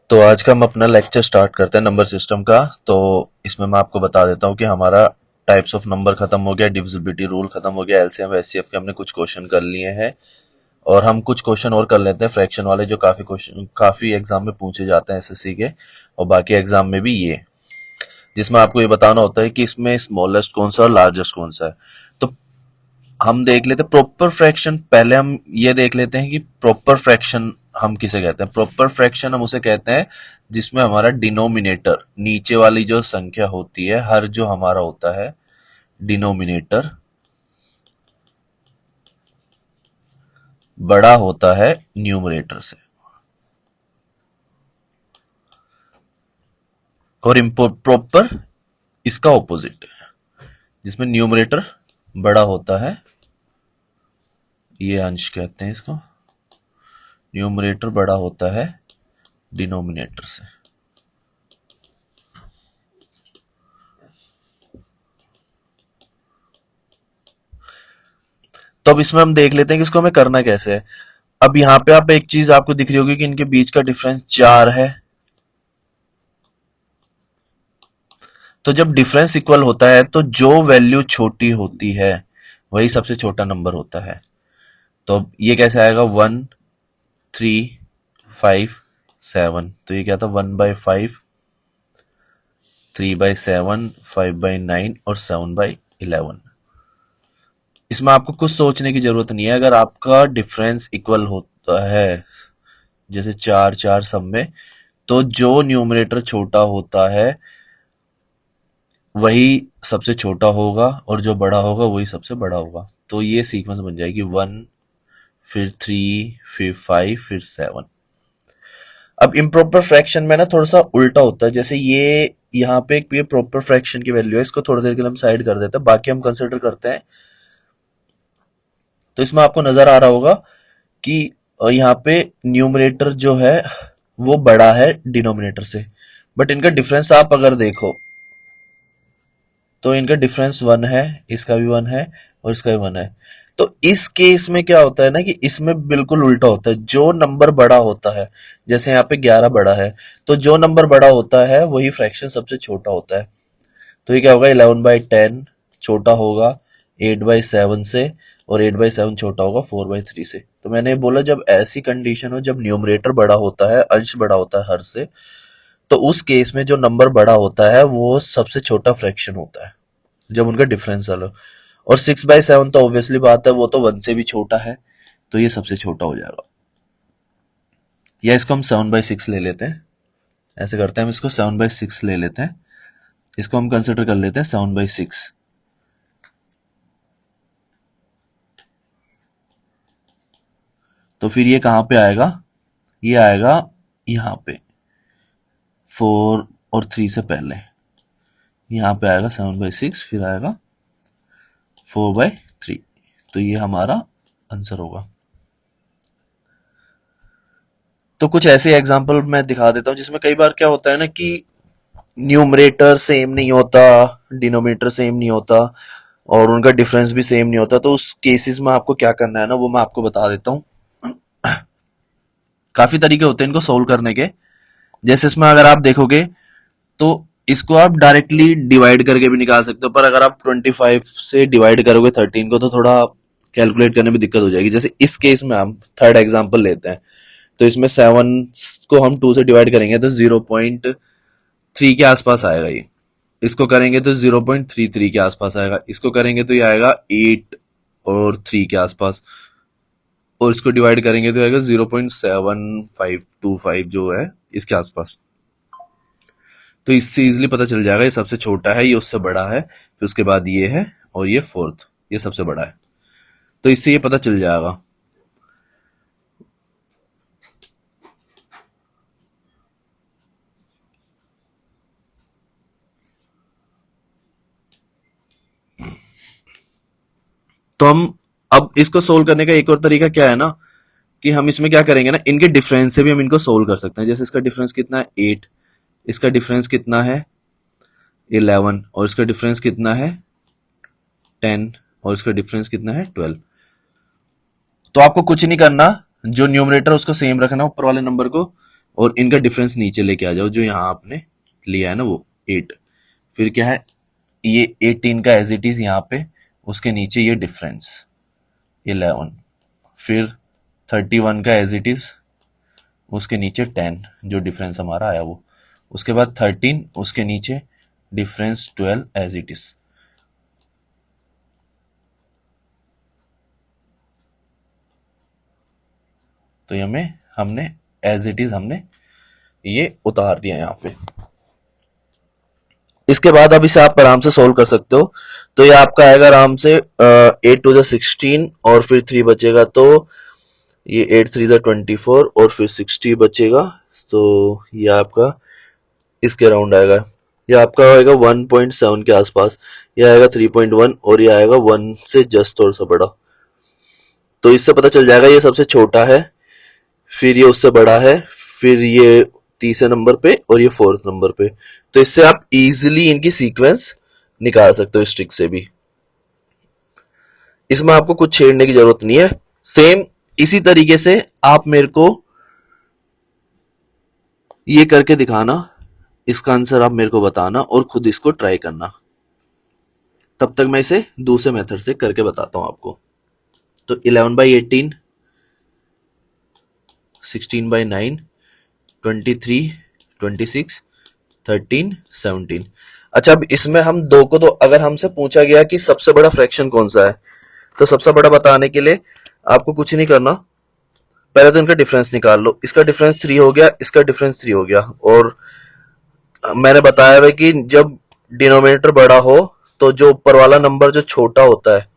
तो आज का हम अपना लेक्चर स्टार्ट करते हैं नंबर सिस्टम का। तो इसमें मैं आपको बता देता हूँ कि हमारा टाइप्स ऑफ नंबर खत्म हो गया, डिविजिबिलिटी रूल खत्म हो गया, एलसीएम एचसीएफ के हमने कुछ क्वेश्चन कर लिए हैं और हम कुछ क्वेश्चन और कर लेते हैं फ्रैक्शन वाले, जो काफी एग्जाम में पूछे जाते हैं एसएससी के और बाकी एग्जाम में भी ये, जिसमें आपको ये बताना होता है कि इसमें स्मॉलेस्ट कौन सा और लार्जेस्ट कौन सा है। तो हम देख लेते हैं प्रॉपर फ्रैक्शन। पहले हम ये देख लेते हैं कि प्रॉपर फ्रैक्शन हम किसे कहते हैं। प्रॉपर फ्रैक्शन हम उसे कहते हैं जिसमें हमारा डिनोमिनेटर, नीचे वाली जो संख्या होती है, हर जो हमारा होता है डिनोमिनेटर, बड़ा होता है न्यूमरेटर से। और प्रॉपर इसका ऑपोजिट है, जिसमें न्यूमरेटर बड़ा होता है, ये अंश कहते हैं इसको, न्यूमरेटर बड़ा होता है डिनोमिनेटर से। तो अब इसमें हम देख लेते हैं कि इसको हमें करना कैसे है। अब यहाँ पे आप एक चीज आपको दिख रही होगी कि इनके बीच का डिफरेंस 4 है। तो जब डिफरेंस इक्वल होता है तो जो वैल्यू छोटी होती है वही सबसे छोटा नंबर होता है। तो अब ये कैसे आएगा, 1 3 5 7। तो ये क्या था, 1/5, 3/7, 5/9 और 7/11। इसमें आपको कुछ सोचने की जरूरत नहीं है। अगर आपका डिफरेंस इक्वल होता है जैसे 4 4 सब में, तो जो न्यूमरेटर छोटा होता है वही सबसे छोटा होगा और जो बड़ा होगा वही सबसे बड़ा होगा। तो ये सीक्वेंस बन जाएगी 1, फिर 3, फिर 5, फिर 7। अब इम्प्रॉपर फ्रैक्शन में ना थोड़ा सा उल्टा होता है। जैसे ये यहाँ पे ये प्रॉपर फ्रैक्शन की वैल्यू है, इसको थोड़ी देर के लिए हम साइड कर देते हैं, बाकी हम कंसिडर करते हैं। तो इसमें आपको नजर आ रहा होगा कि यहाँ पे न्यूमरेटर जो है वो बड़ा है डिनोमिनेटर से, बट इनका डिफरेंस आप अगर देखो तो इनका डिफरेंस 1 है, इसका भी 1 है और इसका भी 1 है। तो इस केस में क्या होता है ना कि इसमें बिल्कुल उल्टा होता है। जो नंबर बड़ा होता है, जैसे यहाँ पे 11 बड़ा है, तो जो नंबर बड़ा होता है वही फ्रैक्शन सबसे छोटा होता है। तो ये क्या होगा, 11/10 छोटा होगा 8/7 से, और 8/7 छोटा होगा 4/3 से। तो मैंने बोला जब ऐसी कंडीशन हो, जब न्यूमरेटर बड़ा होता है, अंश बड़ा होता है हर से, तो उस केस में जो नंबर बड़ा होता है वो सबसे छोटा फ्रैक्शन होता है, जब उनका डिफरेंस अलग। और 6/7 तो ऑब्वियसली बात है, वो तो 1 से भी छोटा है, तो ये सबसे छोटा हो जाएगा। या इसको हम 7/6 ले लेते हैं, ऐसे करते हैं, हम इसको 7/6 ले लेते हैं, इसको हम कंसिडर कर लेते हैं 7/6। तो फिर ये कहाँ पे आएगा, ये आएगा यहाँ पे 4 और 3 से पहले, यहाँ पे आएगा 7/6, फिर आएगा 4/3। तो ये हमारा आंसर होगा। तो कुछ ऐसे एग्जाम्पल मैं दिखा देता हूँ जिसमें कई बार क्या होता है ना कि न्यूमरेटर सेम नहीं होता, डिनोमिनेटर सेम नहीं होता और उनका डिफरेंस भी सेम नहीं होता। तो उस केसेस में आपको क्या करना है ना, वो मैं आपको बता देता हूँ। काफी तरीके होते हैं इनको सोल्व करने के। जैसे इसमें अगर आप देखोगे तो इसको आप डायरेक्टली डिवाइड करके भी निकाल सकते हो, पर अगर आप 25 से डिवाइड करोगे 13 को तो थोड़ा कैलकुलेट करने में दिक्कत हो जाएगी। जैसे इस केस में हम थर्ड एग्जाम्पल लेते हैं, तो इसमें 7 को हम 2 से डिवाइड करेंगे तो 0.3 के आसपास आएगा ये। इसको करेंगे तो 0.33 के आसपास आएगा, इसको करेंगे तो ये आएगा 8 और 3 के आसपास, और इसको डिवाइड करेंगे तो आएगा 0.7525 जो है इसके आसपास। तो इससे इजिली पता चल जाएगा ये सबसे छोटा है, ये उससे बड़ा है, फिर उसके बाद ये है और ये फोर्थ, ये सबसे बड़ा है। तो इससे ये पता चल जाएगा। तो हम अब इसको सोल्व करने का एक और तरीका क्या है ना कि हम इसमें क्या करेंगे ना, इनके डिफरेंस से भी हम इनको सोल्व कर सकते हैं। जैसे इसका डिफरेंस कितना है 8, इसका डिफरेंस कितना है 11, और इसका डिफरेंस कितना है 10, और इसका डिफरेंस कितना है 12। तो आपको कुछ नहीं करना, जो न्यूमरेटर उसको सेम रखना ऊपर वाले नंबर को, और इनका डिफरेंस नीचे लेके आ जाओ, जो यहाँ आपने लिया है ना वो 8। फिर क्या है, ये 18 का एज इट इज यहाँ पे, उसके नीचे ये डिफरेंस 11। फिर 31 का एज इट इज, उसके नीचे 10 जो डिफरेंस हमारा आया वो। उसके बाद 13, उसके नीचे डिफरेंस 12 एज इट इज। तो ये हमने एज इट इज हमने ये उतार दिया यहाँ पे। इसके बाद अब इसे आप आराम से सोल्व कर सकते हो। तो ये आपका आएगा आराम से 8 टू 16 और फिर 3 बचेगा, तो ये 8 3 24 और फिर 60 बचेगा। तो ये आपका इसके अराउंड आएगा। ये आपका आएगा 1.7 के आसपास, ये आएगा 3.1 और ये आएगा 1 से जस्ट थोड़ा सा बड़ा। तो इससे पता चल जाएगा ये सबसे छोटा है, फिर ये उससे बड़ा है, फिर ये तीसरे नंबर पे और ये फोर्थ नंबर पे। तो इससे आप इजीली इनकी सीक्वेंस निकाल सकते हो इस ट्रिक से भी। इसमें आपको कुछ छेड़ने की जरूरत नहीं है। सेम इसी तरीके से आप मेरे को ये करके दिखाना, इसका आंसर आप मेरे को बताना और खुद इसको ट्राई करना। तब तक मैं इसे दूसरे मेथड से करके बताता हूं आपको। तो 11/18, 16/9, 23, 26, 13, 17। अच्छा, अब इसमें हम दो को, तो अगर हमसे पूछा गया कि सबसे बड़ा फ्रैक्शन कौन सा है, तो सबसे बड़ा बताने के लिए आपको कुछ नहीं करना, पहले तो इनका डिफरेंस निकाल लो। इसका डिफरेंस 3 हो गया, इसका डिफरेंस 3 हो गया। और मैंने बताया है कि जब डिनोमिनेटर बड़ा हो तो जो ऊपर वाला नंबर जो छोटा होता है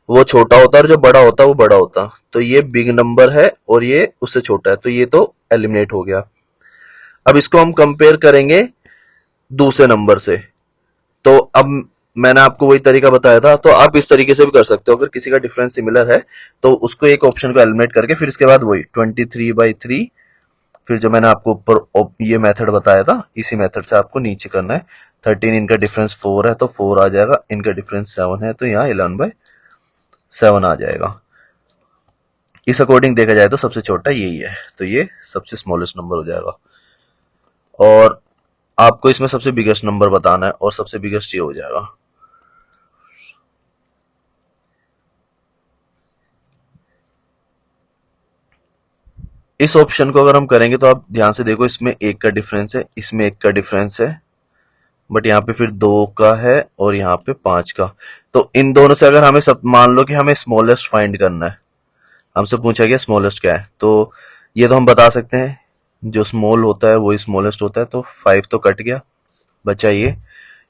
वो छोटा होता है और जो बड़ा होता है वो बड़ा होता है। तो ये बिग नंबर है और ये उससे छोटा है, तो ये तो एलिमिनेट हो गया। अब इसको हम कंपेयर करेंगे दूसरे नंबर से। तो अब मैंने आपको वही तरीका बताया था, तो आप इस तरीके से भी कर सकते हो। अगर किसी का डिफरेंस सिमिलर है तो उसको एक ऑप्शन को एलिमिनेट करके फिर इसके बाद वही 23/3, फिर जो मैंने आपको ऊपर ये मेथड बताया था इसी मेथड से आपको नीचे करना है। 13, इनका डिफरेंस 4 है तो 4 आ जाएगा, इनका डिफरेंस 7 है तो यहाँ 11/7 आ जाएगा। इस अकॉर्डिंग देखा जाए तो सबसे छोटा यही है, तो ये सबसे स्मॉलेस्ट नंबर हो जाएगा। और आपको इसमें सबसे बिगेस्ट नंबर बताना है और सबसे बिगेस्ट ये हो जाएगा। इस ऑप्शन को अगर हम करेंगे तो आप ध्यान से देखो, इसमें 1 का डिफरेंस है, इसमें 1 का डिफरेंस है, बट यहाँ पे फिर 2 का है और यहाँ पे 5 का। तो इन दोनों से अगर हमें सब मान लो कि हमें स्मॉलेस्ट फाइंड करना है, हमसे पूछा गया स्मॉलेस्ट क्या है, तो ये तो हम बता सकते हैं, जो स्मॉल होता है वही स्मॉलेस्ट होता है। तो 5 तो कट गया, बचा ये।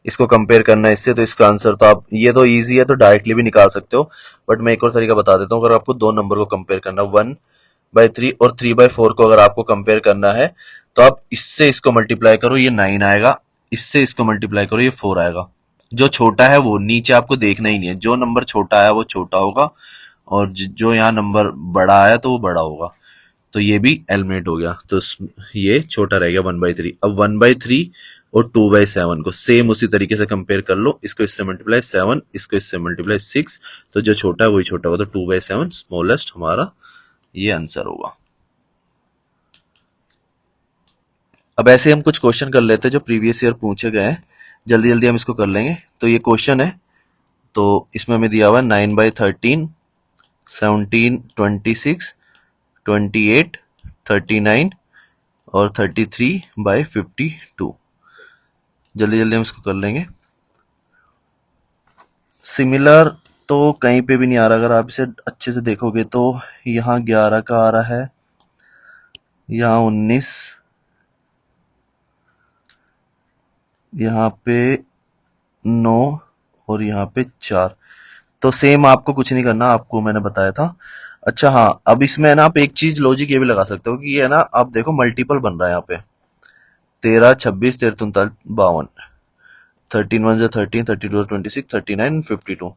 इसको कंपेयर करना है इससे, तो इसका आंसर तो आप, ये तो इजी है तो डायरेक्टली भी निकाल सकते हो, बट मैं एक और तरीका बता देता हूँ। अगर आपको दो नंबर को कंपेयर करना, 1/3 और 3/4 को अगर आपको कंपेयर करना है, तो आप इससे इसको मल्टीप्लाई करो, ये 9 आएगा, इससे इसको मल्टीप्लाई करो, ये 4 आएगा। जो छोटा है वो नीचे आपको देखना ही नहीं है, जो नंबर छोटा है वो छोटा होगा और जो यहाँ नंबर बड़ा आया तो वो बड़ा होगा। तो ये भी एलिमिनेट हो गया, तो ये छोटा रह गया 1/3। अब 1/3 और 2/7 को सेम उसी तरीके से कंपेयर कर लो, इसको इससे मल्टीप्लाई 7, इसको इससे मल्टीप्लाई 6, तो जो छोटा है वही छोटा होगा, तो 2/7 स्मॉलेस्ट हमारा ये आंसर होगा। अब ऐसे हम कुछ क्वेश्चन कर लेते हैं जो प्रीवियस ईयर पूछे गए हैं, जल्दी जल्दी हम इसको कर लेंगे। तो ये क्वेश्चन है, तो इसमें हमें दिया हुआ है 9/13, 17, 26, 28, 39 और 33/52। जल्दी जल्दी हम इसको कर लेंगे। सिमिलर तो कहीं पे भी नहीं आ रहा, अगर आप इसे अच्छे से देखोगे तो यहाँ 11 का आ रहा है, यहाँ 19, यहाँ पे 9 और यहाँ पे 4। तो सेम आपको कुछ नहीं करना, आपको मैंने बताया था। अच्छा हाँ, अब इसमें ना आप एक चीज लॉजिक ये भी लगा सकते हो कि ये है ना, आप देखो मल्टीपल बन रहा है यहाँ पे, 13, 26, 13, 39, 52, 13 1 13, 32 26, 39 52।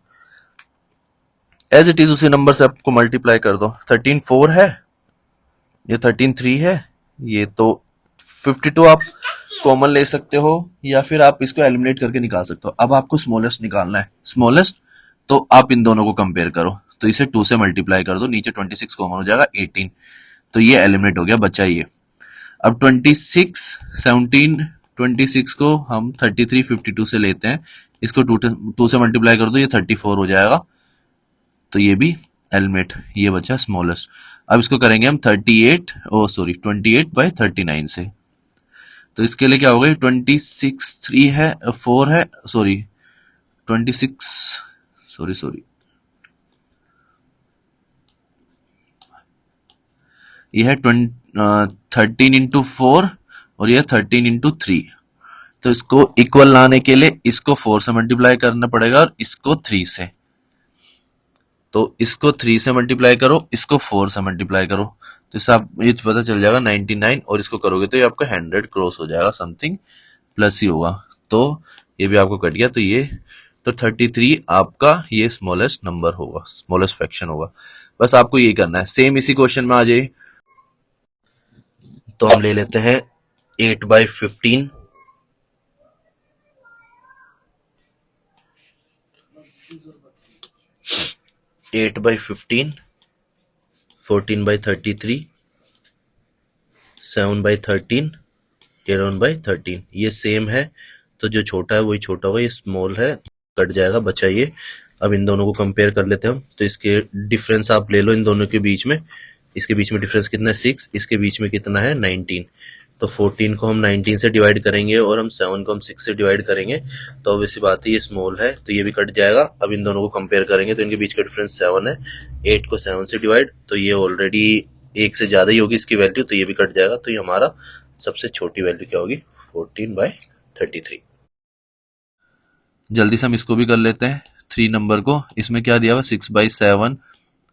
एज इट इज उसी नंबर से आपको मल्टीप्लाई कर दो। 13 4 है, ये 13 3 है, ये तो 52 आप कॉमन ले सकते हो या फिर आप इसको एलिमिनेट करके निकाल सकते हो। अब आपको स्मॉलेस्ट निकालना है, स्मॉलेस्ट, तो आप इन दोनों को कंपेयर करो, तो इसे 2 से मल्टीप्लाई कर दो, नीचे 26 कॉमन हो जाएगा 18, तो ये एलिमिनेट हो गया, बचा ये। अब 26 17 26 को हम 33 52 से लेते हैं, इसको टू से मल्टीप्लाई कर दो, ये 34 हो जाएगा, तो ये भी एलमेट, ये बचा स्मॉलेस्ट। अब इसको करेंगे हम 28 से, तो इसके लिए क्या होगा, 26 3 है 4 है, सॉरी 26, सॉरी ये है 13 into 4 और ये 13 into 3। तो इसको इक्वल लाने के लिए इसको 4 से मल्टीप्लाई करना पड़ेगा और इसको 3 से, तो इसको 3 से मल्टीप्लाई करो, इसको 4 से मल्टीप्लाई करो, तो इससे आप ये पता चल जाएगा 99, और इसको करोगे तो ये आपका 100 क्रॉस हो जाएगा, समथिंग प्लस ही होगा, तो ये भी आपको कट गया, तो ये तो 33 आपका ये स्मॉलेस्ट नंबर होगा, स्मॉलेस्ट फ्रैक्शन होगा। बस आपको यही करना है। सेम इसी क्वेश्चन में आ जाइए, तो हम ले लेते हैं 8/15, 8/15, 14/33, 7/13, 11/13, ये सेम है, तो जो छोटा है वही छोटा होगा, ये स्मॉल है, कट जाएगा, बचा ये। अब इन दोनों को कंपेयर कर लेते हैं हम, तो इसके डिफरेंस आप ले लो इन दोनों के बीच में, इसके बीच में डिफरेंस कितना है 6, इसके बीच में कितना है 19, तो 14 को हम 19 से डिवाइड करेंगे और हम 7 को हम 6 से डिवाइड करेंगे, तो ऑब्वियसली बात है ये स्मॉल है, तो ये भी कट जाएगा। अब इन दोनों को कंपेयर करेंगे तो इनके बीच का डिफरेंस 7 है, 8 को 7 से डिवाइड, तो ये ऑलरेडी एक से ज्यादा ही होगी इसकी वैल्यू, तो ये भी कट जाएगा, तो ये हमारा सबसे छोटी वैल्यू क्या होगी, 14/33। जल्दी से हम इसको भी कर लेते हैं, 3 नंबर को, इसमें क्या दिया हुआ 6/7,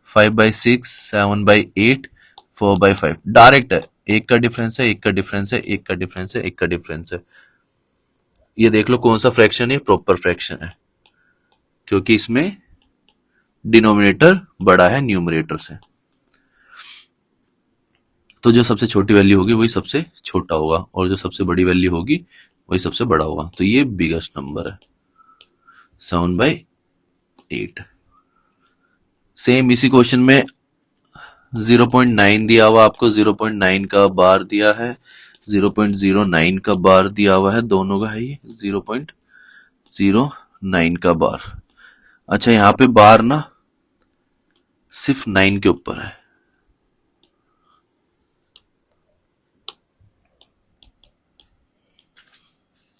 5/6, 7/8, 4/5, डायरेक्ट है, एक का डिफरेंस है, एक का डिफरेंस है, एक का डिफरेंस है, एक का डिफरेंस है। ये देख लो कौन सा फ्रैक्शन है, प्रॉपर फ्रैक्शन है, क्योंकि इसमें डिनोमिनेटर बड़ा है न्यूमरेटर से, तो जो सबसे छोटी वैल्यू होगी वही सबसे छोटा होगा, और जो सबसे बड़ी वैल्यू होगी वही सबसे बड़ा होगा, तो ये बिगेस्ट नंबर है 7/8। सेम इसी क्वेश्चन में 0.9 दिया हुआ आपको, 0.9 का बार दिया है, 0.09 का बार दिया हुआ है, दोनों का है ये 0.09 का बार। अच्छा यहाँ पे बार ना सिर्फ 9 के ऊपर है,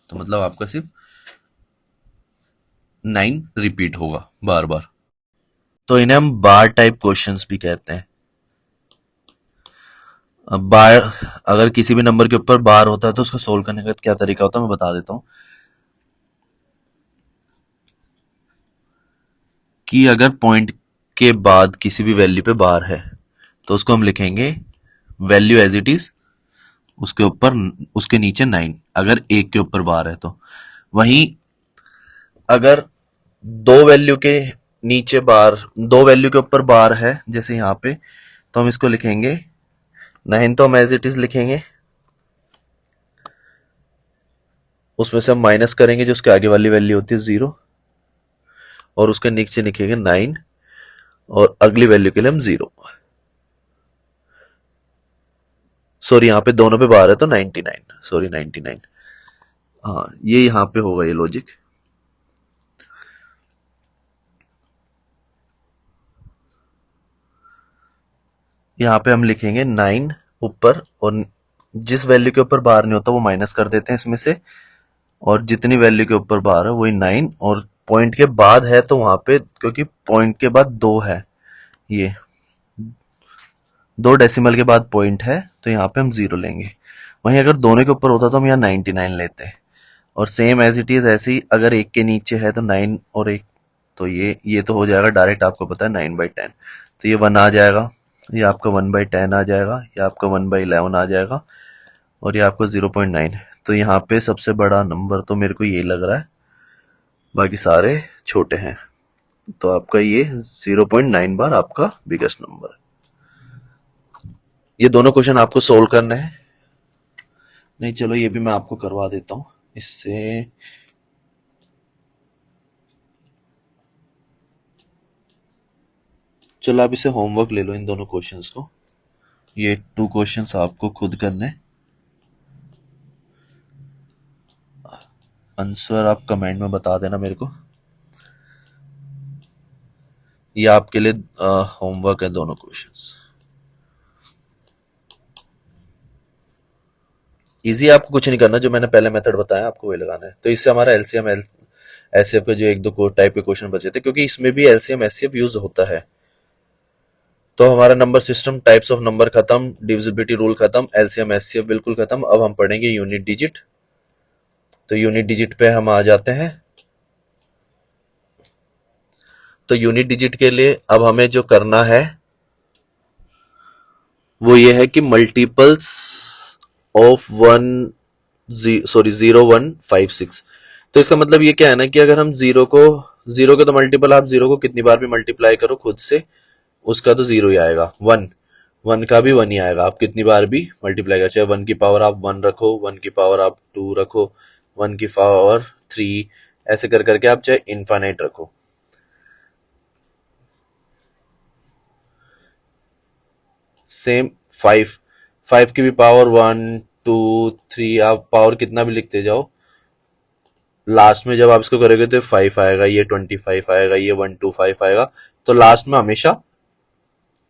तो मतलब आपका सिर्फ 9 रिपीट होगा बार बार, तो इन्हें हम बार टाइप क्वेश्चंस भी कहते हैं। अब बार, अगर किसी भी नंबर के ऊपर बार होता है तो उसको सोल्व करने का क्या तरीका होता है मैं बता देता हूं, कि अगर पॉइंट के बाद किसी भी वैल्यू पे बार है तो उसको हम लिखेंगे वैल्यू एज इट इज, उसके ऊपर उसके नीचे 9, अगर एक के ऊपर बार है तो। वहीं अगर दो वैल्यू के नीचे बार, दो वैल्यू के ऊपर बार है जैसे यहाँ पे, तो हम इसको लिखेंगे 9, तो हम एज इट इज लिखेंगे, उसमें से हम माइनस करेंगे जो उसके आगे वाली वैल्यू होती है 0, और उसके नीचे लिखेंगे 9, और अगली वैल्यू के लिए हम 0, सॉरी यहाँ पे दोनों पे बार है तो 99, सॉरी 99, हाँ ये यहाँ पे होगा ये लॉजिक। यहाँ पे हम लिखेंगे 9 ऊपर, और जिस वैल्यू के ऊपर बार नहीं होता वो माइनस कर देते हैं इसमें से, और जितनी वैल्यू के ऊपर बार है वही 9, और पॉइंट के बाद है तो वहां पे, क्योंकि पॉइंट के बाद 2 है, ये 2 डेसिमल के बाद पॉइंट है, तो यहाँ पे हम 0 लेंगे। वहीं अगर दोनों के ऊपर होता तो हम यहाँ 99 लेते, और सेम एज इट इज ऐसे ही अगर एक के नीचे है तो 9 और एक, तो ये तो हो जाएगा डायरेक्ट, आपको पता है 9/10, तो ये 1 आ जाएगा, ये आपका 1/10 आ जाएगा, ये आपका 1/11 आ जाएगा, और ये आपका 0.9। तो यहाँ पे सबसे बड़ा नंबर तो मेरे को ये लग रहा है, बाकी सारे छोटे हैं, तो आपका ये 0.9 बार आपका बिगेस्ट नंबर है। ये दोनों क्वेश्चन आपको सोल्व करने हैं, नहीं चलो ये भी मैं आपको करवा देता हूँ इससे। चलो आप इसे होमवर्क ले लो इन दोनों क्वेश्चंस को, ये 2 क्वेश्चंस आपको खुद करने हैं। आंसर आप कमेंट में बता देना मेरे को, ये आपके लिए होमवर्क है दोनों क्वेश्चंस। इजी, आपको कुछ नहीं करना, जो मैंने पहले मेथड बताया आपको वही लगाना है। तो इससे हमारा एलसीएम एचसीएफ के जो एक दो टाइप के क्वेश्चन बचे थे, क्योंकि इसमें भी एलसीएम एचसीएफ यूज होता है। तो हमारा number system, types of number खत्म, डिविजिबिलिटी रूल खत्म, एलसीएम एचसीएफ बिल्कुल खत्म। अब हम पढ़ेंगे यूनिट डिजिट। तो यूनिट डिजिट पे हम आ जाते हैं। तो यूनिट डिजिट के लिए अब हमें जो करना है वो ये है कि मल्टीपल्स ऑफ 0156। तो इसका मतलब ये क्या है ना कि अगर हम जीरो के तो मल्टीपल, आप जीरो को कितनी बार भी मल्टीप्लाई करो खुद से, उसका तो जीरो ही आएगा। वन, वन का भी वन ही आएगा, आप कितनी बार भी मल्टीप्लाई करो। चाहे वन की पावर आप वन रखो, वन की पावर आप टू रखो, वन की पावर थ्री, ऐसे कर करके आप चाहे इनफाइनाइट रखो। सेम फाइव, फाइव की भी पावर वन टू थ्री, आप पावर कितना भी लिखते जाओ, लास्ट में जब आप इसको करोगे तो फाइव आएगा, ये 25 आएगा, ये 125 आएगा। तो लास्ट में हमेशा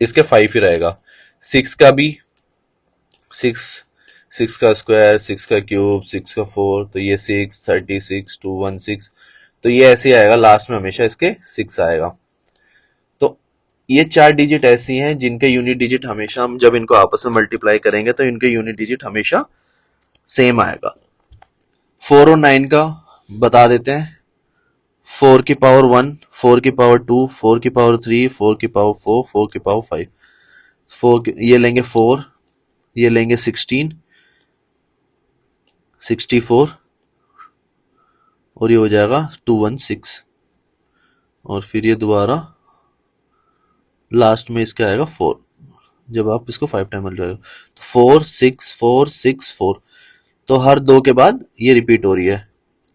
इसके फाइव ही रहेगा। सिक्स का भी, सिक्स, सिक्स का स्क्वायर, सिक्स का क्यूब, सिक्स का फोर, तो ये 6, 36, 216, तो ये ऐसे ही आएगा, लास्ट में हमेशा इसके सिक्स आएगा। तो ये चार डिजिट ऐसी हैं जिनके यूनिट डिजिट हमेशा, हम जब इनको आपस में मल्टीप्लाई करेंगे तो इनके यूनिट डिजिट हमेशा सेम आएगा। 4 और 9 का बता देते हैं। 4 की पावर 1, 4 की पावर 2, 4 की पावर 3, 4 की पावर 4, 4 की पावर 5, ये लेंगे 4, ये लेंगे 16, 64, और ये हो जाएगा 216, और फिर ये दोबारा लास्ट में इसका आएगा 4, जब आप इसको 5 टाइम मल्टीप्लाई करो तो 4, 6, 4, 6, 4, तो हर दो के बाद ये रिपीट हो रही है।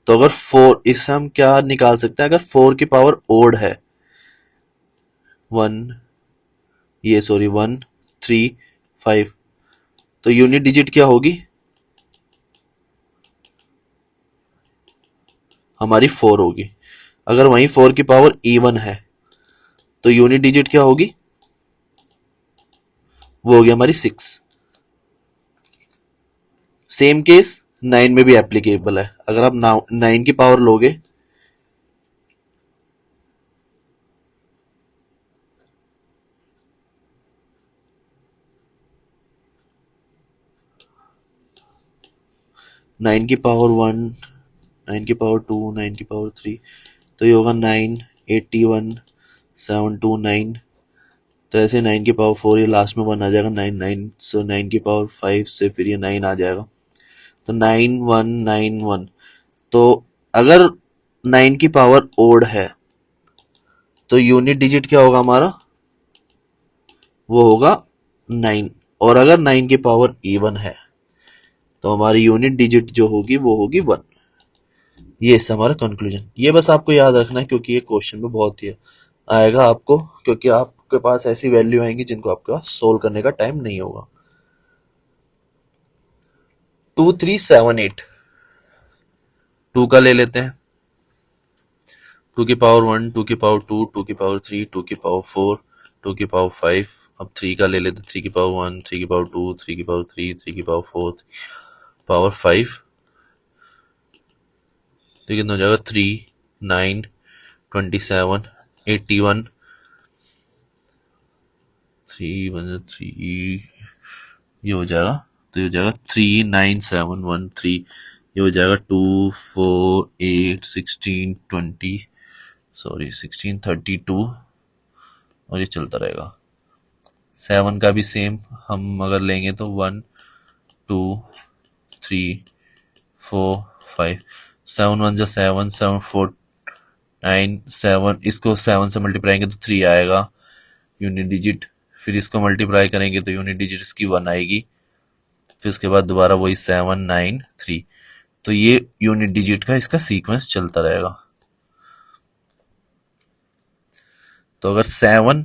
तो अगर 4, इससे हम क्या निकाल सकते हैं, अगर 4 की पावर ओड है, 1, ये सॉरी 1, 3, 5, तो यूनिट डिजिट क्या होगी हमारी 4 होगी। अगर वहीं 4 की पावर इवन है तो यूनिट डिजिट क्या होगी, वो होगी हमारी 6। सेम केस 9 में भी एप्लीकेबल है। अगर आप 9 की पावर लोगे, नाइन की पावर 1, 9 की पावर 2, 9 की पावर 3, तो ये होगा 9, 81, 729, तो ऐसे 9 की पावर 4, ये लास्ट में 1 आ जाएगा, 9 9, सो 9 की पावर 5 से फिर ये 9 आ जाएगा, तो 9191। तो अगर 9 की पावर ओड है तो यूनिट डिजिट क्या होगा हमारा, वो होगा 9, और अगर 9 की पावर इवन है तो हमारी यूनिट डिजिट जो होगी वो होगी 1। ये इससे हमारा कंक्लूजन। ये बस आपको याद रखना है क्योंकि ये क्वेश्चन में बहुत ही आएगा आपको, क्योंकि आपके पास ऐसी वैल्यू आएंगी जिनको आपके पास सोल्व करने का टाइम नहीं होगा। 2378, 2 का ले लेते हैं। 2 की पावर 1, 2 की पावर 2, 2 की पावर 3, 2 की पावर 4, 2 की पावर 5। अब 3 का ले लेते हैं। 3 की पावर 1, 3 की पावर 2, 3 की पावर 3, 3 की पावर 4, पावर 5, तो कितना हो जाएगा, 3, 9, 27, 81, 3 ये हो जाएगा, तो ये हो जाएगा 39713, ये हो जाएगा 2, 4, 8, 16, 20, सॉरी 16, 32, और ये चलता रहेगा। 7 का भी सेम हम अगर लेंगे तो 1, 2, 3, 4, 5, 7 1 जा 7, 7 4 9, 7, इसको 7 से मल्टीप्लाई करेंगे तो 3 आएगा यूनिट डिजिट, फिर इसको मल्टीप्लाई करेंगे तो यूनिट डिजिट इसकी 1 आएगी, फिर उसके बाद दोबारा वही 793, तो ये यूनिट डिजिट का इसका सीक्वेंस चलता रहेगा। तो अगर 7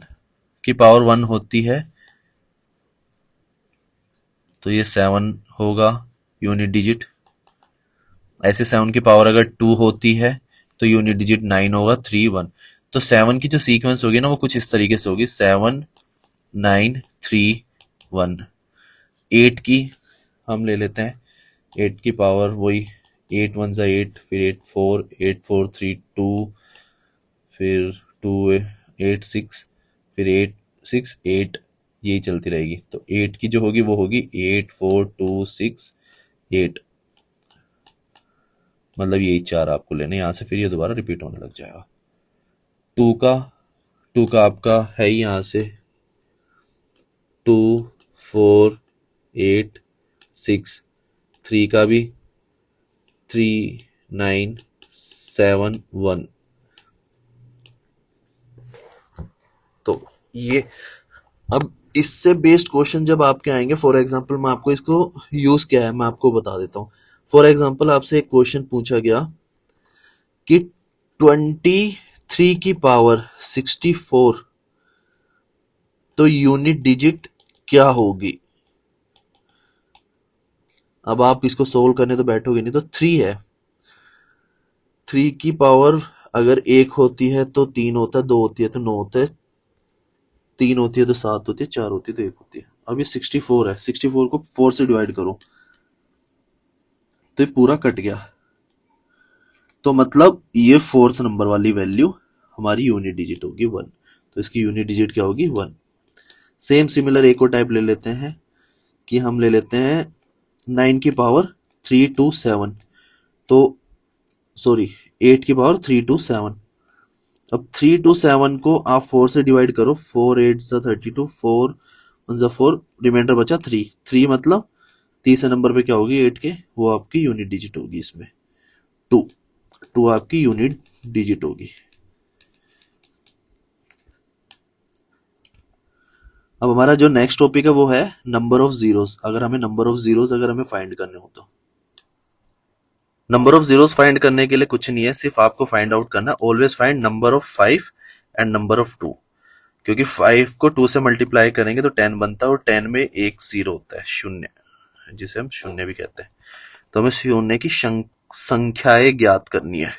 की पावर 1 होती है तो ये 7 होगा यूनिट डिजिट, ऐसे 7 की पावर अगर 2 होती है तो यूनिट डिजिट 9 होगा, 3 1। तो 7 की जो सीक्वेंस होगी ना वो कुछ इस तरीके से होगी, 7 9 3 1। 8 की हम ले लेते हैं, 8 की पावर वही 8 1 ज़ा 8, फिर 8 4 3 2, फिर 2 8 6, फिर 8 6 8, यही चलती रहेगी। तो 8 की जो होगी वो होगी 8 4 2 6 8, मतलब यही चार आपको लेने यहाँ से, फिर ये दोबारा रिपीट होने लग जाएगा। टू का आपका है ही यहाँ से 2 4 8 6, 3 का भी 3 9 7 1। तो ये अब इससे बेस्ड क्वेश्चन जब आपके आएंगे, फॉर एग्जांपल मैं आपको इसको यूज क्या है मैं आपको बता देता हूँ। फॉर एग्जांपल आपसे एक क्वेश्चन पूछा गया कि 23 की पावर 64 तो यूनिट डिजिट क्या होगी। अब आप इसको सोल्व करने तो बैठोगे नहीं, तो 3 है, 3 की पावर अगर 1 होती है तो 3 होता है, 2 होती है तो 9 होता है, 3 होती है तो 7 होती है, 4 होती है तो 1 होती है। अब ये 64 है, 64 को 4 से डिवाइड करो तो ये पूरा कट गया, तो मतलब ये फोर्थ नंबर वाली वैल्यू हमारी यूनिट डिजिट होगी 1। तो इसकी यूनिट डिजिट क्या होगी 1। सेम सिमिलर एक और टाइप ले लेते हैं कि हम ले लेते हैं 9 की पावर 3 2 7, तो सॉरी 8 की पावर 3 2 7। अब 3 2 7 को आप 4 से डिवाइड करो, 4 8 सा 32, 4 1 सा 4, रिमाइंडर बचा 3। 3 मतलब तीसरे नंबर पे क्या होगी 8 के, वो आपकी यूनिट डिजिट होगी। इसमें 2 2 आपकी यूनिट डिजिट होगी। अब हमारा जो नेक्स्ट टॉपिक है वो है नंबर ऑफ जीरोस। अगर हमें नंबर ऑफ जीरोस अगर हमें फाइंड करने हो तो नंबर ऑफ जीरोस फाइंड करने के लिए कुछ नहीं है, सिर्फ आपको फाइंड आउट करना है always find number of 5 and number of 2। क्योंकि 5 को 2 से मल्टीप्लाई करेंगे तो 10 बनता है, और 10 में एक जीरो होता है, शून्य, जिसे हम शून्य भी कहते हैं। तो हमें शून्य की संख्याएं ज्ञात करनी है,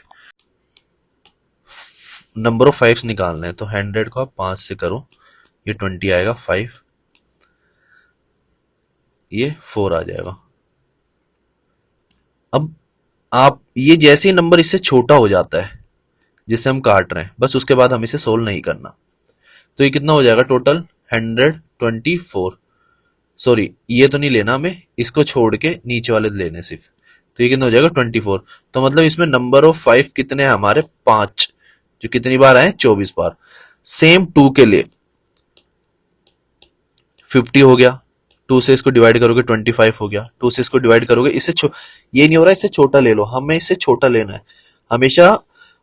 नंबर ऑफ 5 निकालना है। तो 100 को आप 5 से करो, ये 20 आएगा, 5 ये 4 आ जाएगा। अब आप ये जैसे ही नंबर इससे छोटा हो जाता है जिससे हम काट रहे हैं, बस उसके बाद हम इसे सोल्व नहीं करना। तो ये कितना हो जाएगा टोटल 124। सॉरी ये तो नहीं लेना हमें, इसको छोड़ के नीचे वाले लेने सिर्फ। तो ये कितना हो जाएगा 24। तो मतलब इसमें नंबर ऑफ 5 कितने हैं हमारे 5, जो कितनी बार आए 24 बार। सेम 2 के लिए 50 हो गया, 2 से इसको डिवाइड करोगे 25 हो गया, 2 से इसको डिवाइड करोगे, इससे ये नहीं हो रहा, इससे छोटा ले लो, हमें इससे छोटा लेना है। हमेशा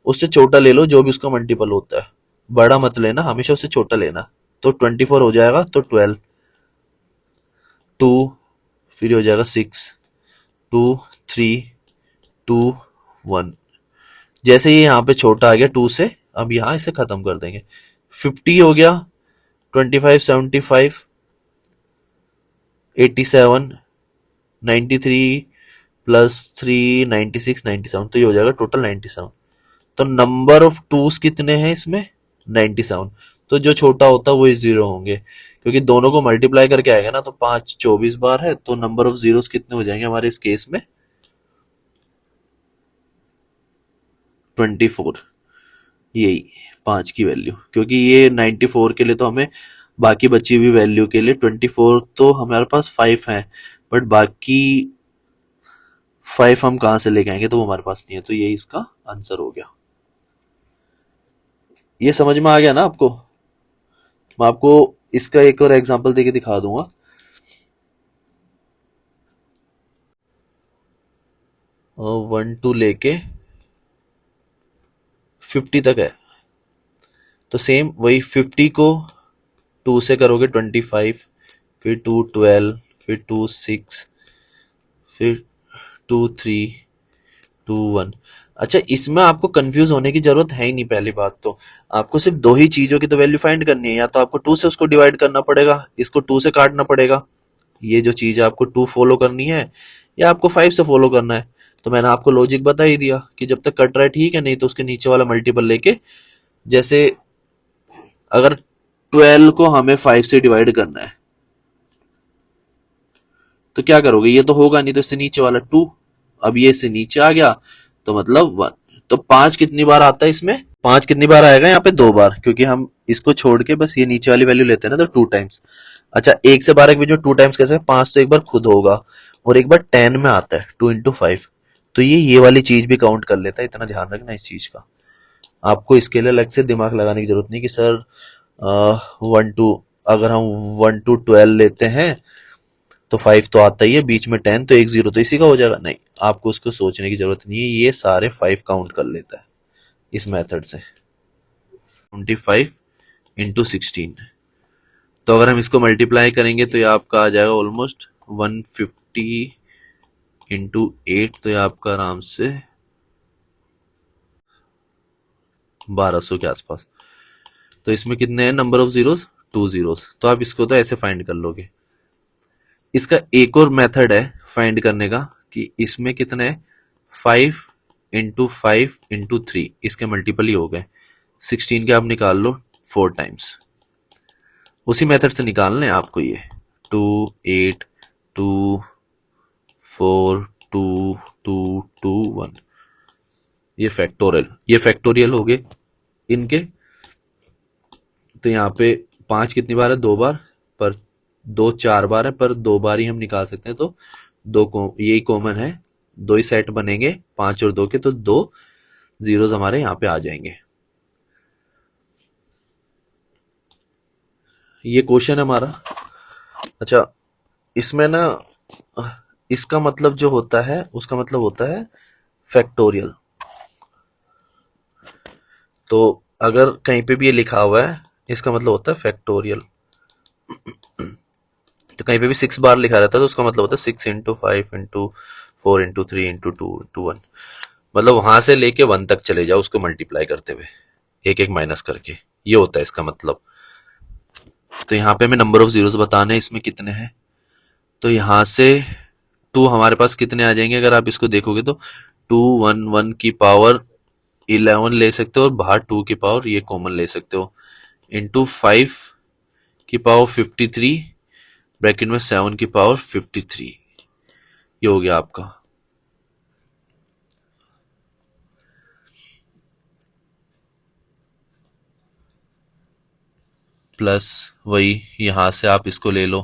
उससे छोटा ले लो जो भी उसका मल्टीपल होता है, बड़ा मत लेना, हमेशा उससे छोटा लेना। तो 24 हो जाएगा, तो 12 2, फिर हो जाएगा 6 2 3 2 1। जैसे ये यहाँ पे छोटा आ गया 2 से, अब यहाँ इसे खत्म कर देंगे। 50 हो गया, 25 75 87 93 प्लस 3 96 97, तो ये हो जाएगा टोटल 97। तो नंबर ऑफ टूज कितने हैं इसमें 97। तो जो छोटा होता है वो जीरो होंगे, क्योंकि दोनों को मल्टीप्लाई करके आएगा ना, तो 5 24 बार है, तो नंबर ऑफ जीरोस कितने हो जाएंगे हमारे इस केस में 24। यही 5 की वैल्यू, क्योंकि ये 94 के लिए तो हमें बाकी बची हुई वैल्यू के लिए 24 तो हमारे पास 5 है, बट बाकी 5 हम कहां से लेके आएंगे, तो वो हमारे पास नहीं है। तो ये इसका आंसर हो गया। ये समझ में आ गया ना आपको। मैं आपको इसका एक और एग्जांपल देके दिखा दूंगा। 1 2 लेके 50 तक है, तो सेम वही 50 को 2 से करोगे 25, फिर 2 12, फिर 2 6, फिर 2 3 2 1। अच्छा, इसमें आपको कंफ्यूज होने की जरूरत है ही नहीं। पहली बात तो आपको सिर्फ दो ही चीजों की तो वैल्यू फाइंड करनी है, या तो आपको 2 से उसको डिवाइड करना पड़ेगा, इसको 2 से काटना पड़ेगा, ये जो चीज है आपको 2 फॉलो करनी है, या आपको 5 से फॉलो करना है। तो मैंने आपको लॉजिक बता ही दिया कि जब तक कट रहा है ठीक है, नहीं तो उसके नीचे वाला मल्टीपल लेके, जैसे अगर 12 को हमें 5 से डिवाइड करना है तो क्या करोगे, ये तो होगा नहीं, तो इससे नीचे वाला 2, अब ये इससे नीचे आ गया तो मतलब 1। तो 5 कितनी बार आता है इसमें, 5 कितनी बार आएगा यहाँ पे, 2 बार, क्योंकि हम इसको छोड़ के बस ये नीचे वाली वैल्यू लेते हैं ना, तो 2 टाइम्स। अच्छा, 1 से 12 के बीच में 2 टाइम्स कैसे, 5 तो एक बार खुद होगा और एक बार 10 में आता है 2 into 5, तो ये वाली चीज भी काउंट कर लेता है। इतना ध्यान रखना इस चीज का, आपको इसके लिए अलग से दिमाग लगाने की जरूरत नहीं कि सर 1 to, अगर हम 1 to 12 लेते हैं तो 5 तो आता ही है, बीच में 10, तो एक जीरो तो इसी का हो जाएगा, नहीं, आपको उसको सोचने की जरूरत नहीं है, ये सारे 5 काउंट कर लेता है इस मेथड से। 25 into 16, तो अगर हम इसको मल्टीप्लाई करेंगे तो ये आपका आ जाएगा ऑलमोस्ट 150 into 8, तो ये आपका आराम से 1200 के आसपास। तो इसमें कितने हैं नंबर ऑफ जीरोस, 2 जीरोस, तो आप इसको तो ऐसे फाइंड कर लोगे। इसका एक और मेथड है फाइंड करने का कि इसमें कितने हैं, 5 into 5 into 3, इसके मल्टीपल ही हो गए, 16 के आप निकाल लो 4 टाइम्स, उसी मेथड से निकालना है आपको ये 2 8 2 4 2 2 2 1, ये फैक्टोरियल हो गए इनके। तो यहाँ पे 5 कितनी बार है, 2 बार, पर 2 4 बार है, पर 2 बार ही हम निकाल सकते हैं, तो दो को यही कॉमन है, 2 ही सेट बनेंगे 5 और 2 के, तो 2 जीरोस हमारे यहाँ पे आ जाएंगे। ये क्वेश्चन है हमारा। अच्छा, इसमें ना इसका मतलब जो होता है उसका मतलब होता है फैक्टोरियल। तो अगर कहीं पे भी ये लिखा हुआ है इसका मतलब होता है फैक्टोरियल, तो कहीं पे भी 6 बार लिखा रहता है तो उसका मतलब होता है 6 into 5 into 4 into 3 into 2 into 1, मतलब वहां से लेके 1 तक चले जाओ उसको मल्टीप्लाई करते हुए, एक एक माइनस करके, ये होता है इसका मतलब। तो यहाँ पे हमें नंबर ऑफ जीरोस बताने हैं, इसमें कितने हैं, तो यहाँ से 2 हमारे पास कितने आ जाएंगे, अगर आप इसको देखोगे तो 2 1 1 की पावर 11 ले सकते हो, और बाहर 2 की पावर ये कॉमन ले सकते हो, इंटू 5 की पावर 53, ब्रैकेट में 7 की पावर 53, ये हो गया आपका। प्लस वही यहां से आप इसको ले लो,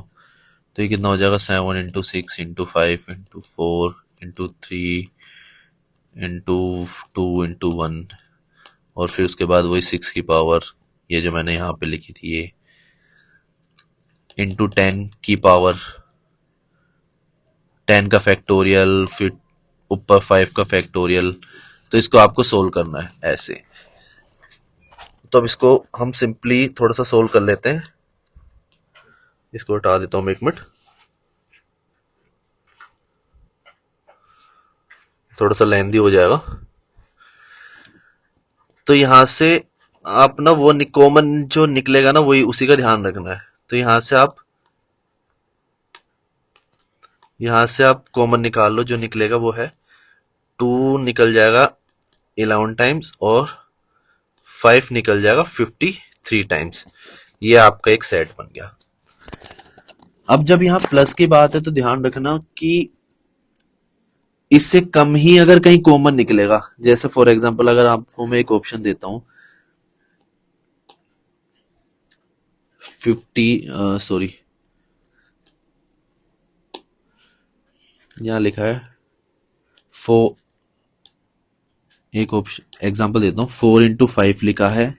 तो ये कितना हो जाएगा, 7 into 6 into 5 into 4 into 3 into 2 into 1, और फिर उसके बाद वही 6 की पावर, ये जो मैंने यहाँ पे लिखी थी ये, इंटू 10 की पावर 10 का फैक्टोरियल, फिर ऊपर 5 का फैक्टोरियल, तो इसको आपको सोल्व करना है ऐसे। तो अब इसको हम सिंपली थोड़ा सा सोल्व कर लेते हैं, इसको हटा देता हूं मैं 1 मिनट, थोड़ा सा लेंदी हो जाएगा। तो यहां से आप ना वो कॉमन जो निकलेगा ना वही उसी का ध्यान रखना है, तो यहां से आप कॉमन निकाल लो, जो निकलेगा वो है 2 निकल जाएगा 11 टाइम्स और 5 निकल जाएगा 53 टाइम्स, ये आपका एक सेट बन गया। अब जब यहां प्लस की बात है तो ध्यान रखना कि इससे कम ही अगर कहीं कॉमन निकलेगा, जैसे फॉर एग्जांपल अगर आपको मैं एक ऑप्शन देता हूं 50, सॉरी यहां लिखा है 4, एक ऑप्शन एग्जांपल देता हूं, 4 into 5 लिखा है,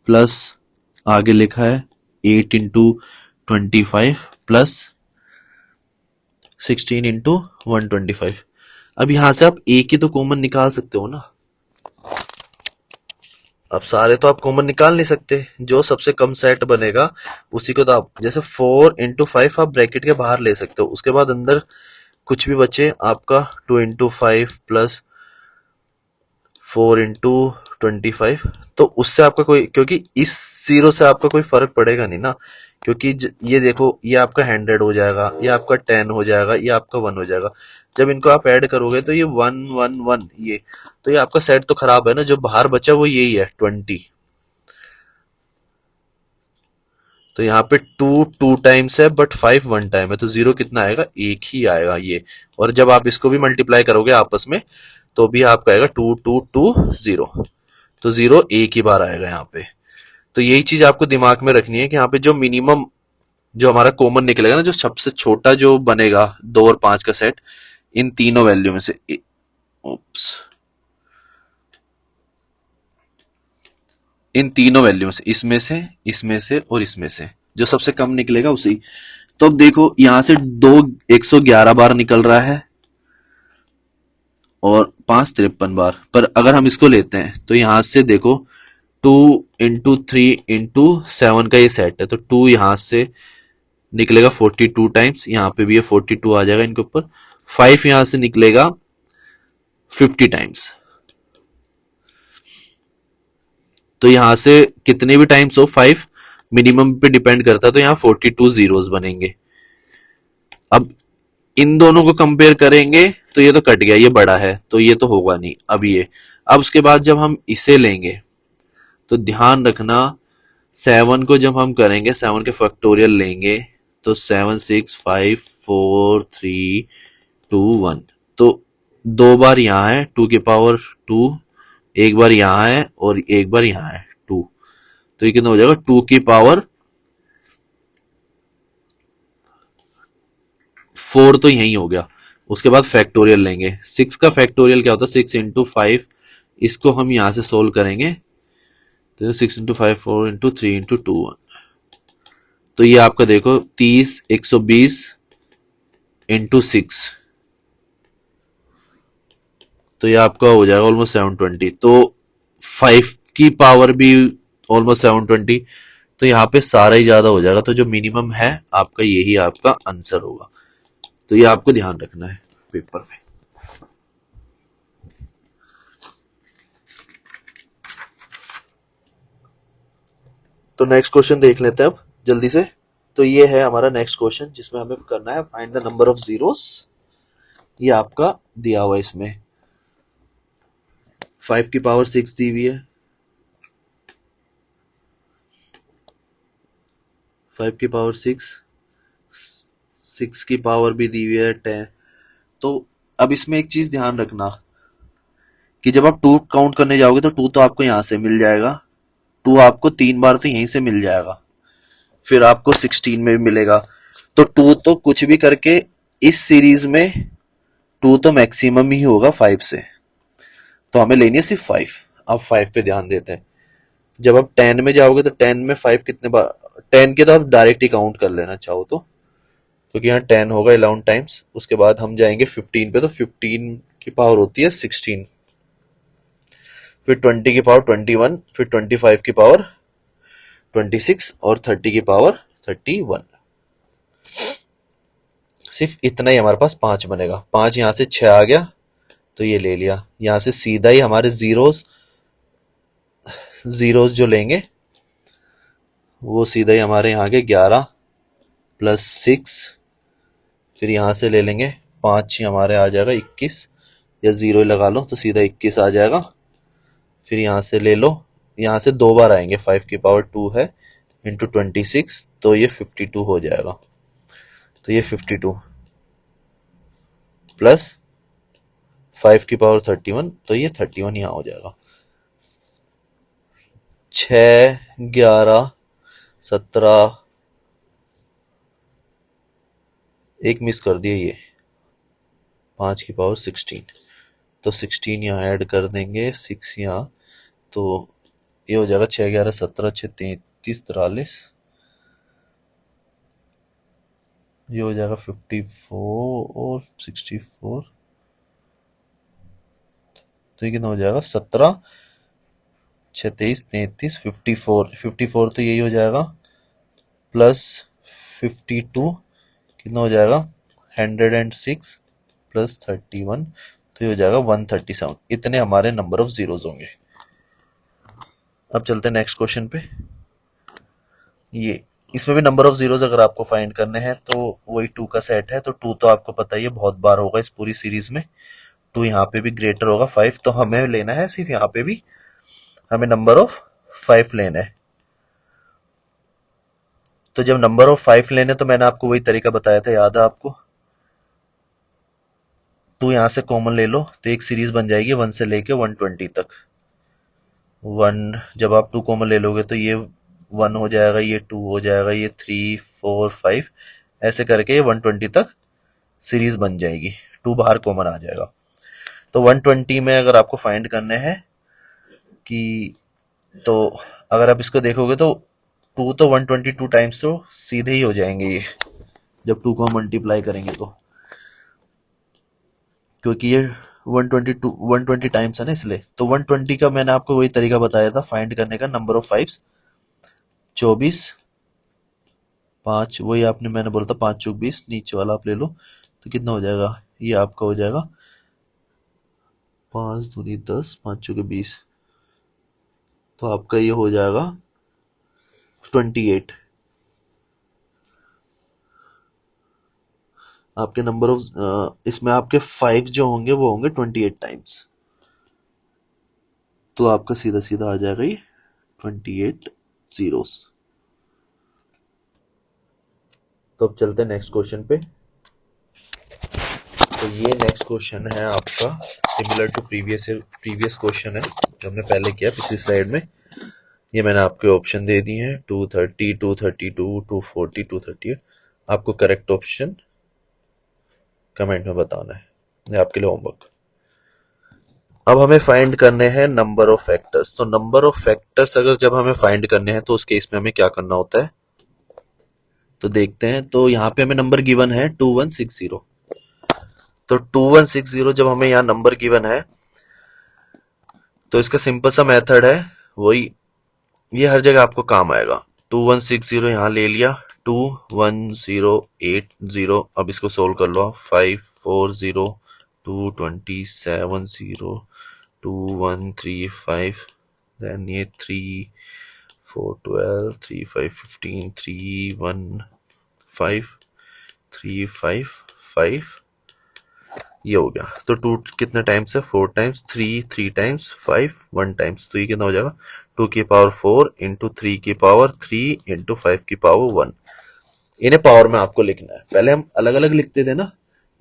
प्लस आगे लिखा है 8 into 25 प्लस 16 into 125। अब यहां से आप एक ही तो कॉमन निकाल सकते हो ना, अब सारे तो आप कॉमन निकाल नहीं सकते, जो सबसे कम सेट बनेगा उसी को तो आप, जैसे 4 into 5 आप ब्रैकेट के बाहर ले सकते हो, उसके बाद अंदर कुछ भी बचे आपका 2 into 5 प्लस 4 into 25, तो उससे आपका कोई, क्योंकि इस जीरो से आपका कोई फर्क पड़ेगा नहीं ना, क्योंकि ये देखो, ये आपका 100 हो जाएगा, ये आपका 10 हो जाएगा, ये आपका 1 हो जाएगा। जब इनको आप ऐड करोगे तो ये 1 1 1, ये तो ये आपका सेट तो खराब है ना। जो बाहर बचा वो यही है 20। तो यहाँ पे 2 2 टाइम्स है बट 5 1 टाइम है, तो जीरो कितना आएगा, एक ही आएगा ये। और जब आप इसको भी मल्टीप्लाई करोगे आपस में तो भी आपका आएगा 2 2 2 0। तो जीरो एक ही बार आएगा यहाँ पे। तो यही चीज आपको दिमाग में रखनी है कि यहाँ पे जो मिनिमम, जो हमारा कॉमन निकलेगा ना, जो सबसे छोटा जो बनेगा 2 और 5 का सेट, इन तीनों वैल्यू में से, उप्स, इन तीनों वैल्यू में से, इसमें से, इसमें से और इसमें से जो सबसे कम निकलेगा उसी। तो अब देखो यहां से दो 111 बार निकल रहा है और 5 53 बार, पर अगर हम इसको लेते हैं तो यहां से देखो 2 × 3 × 7 का ये सेट है, तो 2 यहां से निकलेगा 42 टाइम्स, यहाँ पे भी ये 42 आ जाएगा इनके ऊपर। 5 यहां से निकलेगा 50 टाइम्स। तो यहां से कितने भी टाइम्स हो, 5 मिनिमम पे डिपेंड करता है, तो यहाँ 42 जीरोस बनेंगे। अब इन दोनों को कंपेयर करेंगे तो ये तो कट गया, ये बड़ा है तो ये तो होगा नहीं। अब ये, अब उसके बाद जब हम इसे लेंगे तो ध्यान रखना, 7 को जब हम करेंगे, 7 के फैक्टोरियल लेंगे तो 7 6 5 4 3 2 1, तो 2 बार यहाँ है 2 की पावर 2, एक बार यहाँ है और एक बार यहाँ है 2, तो ये कितना हो जाएगा 2 की पावर 4, तो यही हो गया। उसके बाद फैक्टोरियल लेंगे, 6 का फैक्टोरियल क्या होता है, 6 × 5, इसको हम यहां से सोल्व करेंगे तो 6 × 5 4 × 3 × 2 1, तो ये आपका देखो 30 120 × 6, तो ये आपका हो जाएगा ऑलमोस्ट 720। तो 5 की पावर भी ऑलमोस्ट 720, तो यहाँ पे सारा ही ज्यादा हो जाएगा। तो जो मिनिमम है आपका, यही आपका आंसर होगा। तो ये आपको ध्यान रखना है पेपर में। तो नेक्स्ट क्वेश्चन देख लेते हैं अब जल्दी से। तो ये है हमारा नेक्स्ट क्वेश्चन जिसमें हमें करना है find the number of zeros. ये आपका दिया हुआ है इसमें 5 की पावर 6 दी हुई है, 5 की पावर 6, 6 की पावर भी दी हुई है 10। तो अब इसमें एक चीज ध्यान रखना कि जब आप 2 काउंट करने जाओगे तो 2 तो आपको यहां से मिल जाएगा, 2 आपको 3 बार तो यहीं से मिल जाएगा, फिर आपको 16 में भी मिलेगा। तो 2 तो कुछ भी करके इस सीरीज में 2 तो मैक्सिमम ही होगा 5 से, तो हमें लेनी है सिर्फ 5। अब 5 पे ध्यान देते हैं। जब आप 10 में जाओगे तो 10 में 5 कितने बार, 10 के तो आप डायरेक्ट ही काउंट कर लेना चाहो तो, क्योंकि यहाँ 10 होगा 11 टाइम्स। उसके बाद हम जाएंगे 15 पे, तो 15 की पावर होती है 16, फिर 20 की पावर 21, फिर 25 की पावर 26 और 30 की पावर 31। सिर्फ इतना ही हमारे पास 5 बनेगा। 5 यहाँ से 6 आ गया तो ये ले लिया। यहाँ से सीधा ही हमारे जीरोस, जीरोस जो लेंगे वो सीधा ही हमारे यहाँ के 11 + 6, फिर यहाँ से ले लेंगे 5 ही हमारे आ जाएगा 21, या जीरो लगा लो तो सीधा 21 आ जाएगा। फिर यहाँ से ले लो, यहाँ से 2 बार आएंगे, 5 की पावर 2 है इंटू 26, तो ये 52 हो जाएगा। तो ये 52 प्लस 5 की पावर 31, तो ये 31 यहाँ हो जाएगा। 6 11 17, एक मिस कर दिए, ये 5 की पावर 16, तो 16 यहाँ ऐड कर देंगे, 6 यहाँ, तो ये हो जाएगा 6 11 17 6 33 43, ये हो जाएगा 54 और 64, तो ये कितना हो जाएगा 17 6 23 33 54, 54 तो यही हो जाएगा, प्लस 52 कितना हो जाएगा 106 + 31, तो ये हो जाएगा 137। इतने हमारे नंबर ऑफ जीरोस होंगे। अब चलते हैं नेक्स्ट क्वेश्चन पे। ये इसमें भी नंबर ऑफ जीरोज अगर आपको फाइंड करने हैं तो वही 2 का सेट है, तो 2 तो आपको पता ही है बहुत बार होगा इस पूरी सीरीज में। 2 यहाँ पे भी ग्रेटर होगा 5, तो हमें लेना है सिर्फ यहाँ पे भी हमें नंबर ऑफ 5 लेना है। तो जब नंबर ऑफ 5 लेने तो मैंने आपको वही तरीका बताया था, याद है आपको। 2 यहाँ से कॉमन ले लो तो एक सीरीज बन जाएगी 1 से लेके 120 तक। 1 जब आप 2 कॉमन ले लोगे तो ये 1 हो जाएगा, ये 2 हो जाएगा, ये 3 4 5 ऐसे करके ये 120 तक सीरीज बन जाएगी। 2 बाहर कॉमन आ जाएगा। तो 120 में अगर आपको फाइंड करने हैं कि, तो अगर आप इसको देखोगे तो 2 तो 122 टाइम्स तो सीधे ही हो जाएंगे ये, जब 2 को हम मल्टीप्लाई करेंगे तो, क्योंकि ये 120 टाइम्स है ना इसलिए। तो 120 का मैंने आपको वही तरीका बताया था फाइंड करने का, नंबर ऑफ 5 24, 5 वही आपने मैंने बोला था 5 चौक 20, नीचे वाला आप ले लो तो कितना हो जाएगा, ये आपका हो जाएगा 5 दूनी 10, 5 चौके 20, तो आपका ये हो जाएगा 28। आपके नंबर ऑफ इसमें आपके 5 जो होंगे वो होंगे 28 टाइम्स, तो आपका सीधा सीधा आ जाएगा ये 28 जीरोस। तो अब चलते हैं नेक्स्ट क्वेश्चन पे। तो ये नेक्स्ट क्वेश्चन है आपका सिमिलर टू प्रीवियस क्वेश्चन है जो हमने पहले किया पिछली स्लाइड में। ये मैंने आपके ऑप्शन दे दिए हैं 230, 232, 240, 238। आपको करेक्ट ऑप्शन कमेंट में बताना है, ये आपके लिए होमवर्क। अब हमें फाइंड करने हैं नंबर ऑफ फैक्टर्स। तो नंबर ऑफ फैक्टर्स अगर जब हमें फाइंड करने हैं तो उस केस में हमें क्या करना होता है, तो देखते हैं। तो यहाँ पे हमें नंबर गिवन है 2160। तो 2160 जब हमें यहाँ नंबर गिवन है तो इसका सिंपल सा मेथड है वही, ये हर जगह आपको काम आएगा। 2160 यहाँ ले लिया, 21080। अब इसको सोल्व कर लो, 540, 227, 2135, देन ये 3 412, 3515, 315, 355, ये हो गया। तो 2 कितने टाइम्स है, 4 टाइम्स, 3 टाइम्स, 5 1 टाइम्स, तो ये कितना हो जाएगा 2 की पावर 4 इंटू 3 की पावर 3 इंटू 5 की पावर 1। इन्हें पावर में आपको लिखना है। पहले हम अलग अलग लिखते थे ना,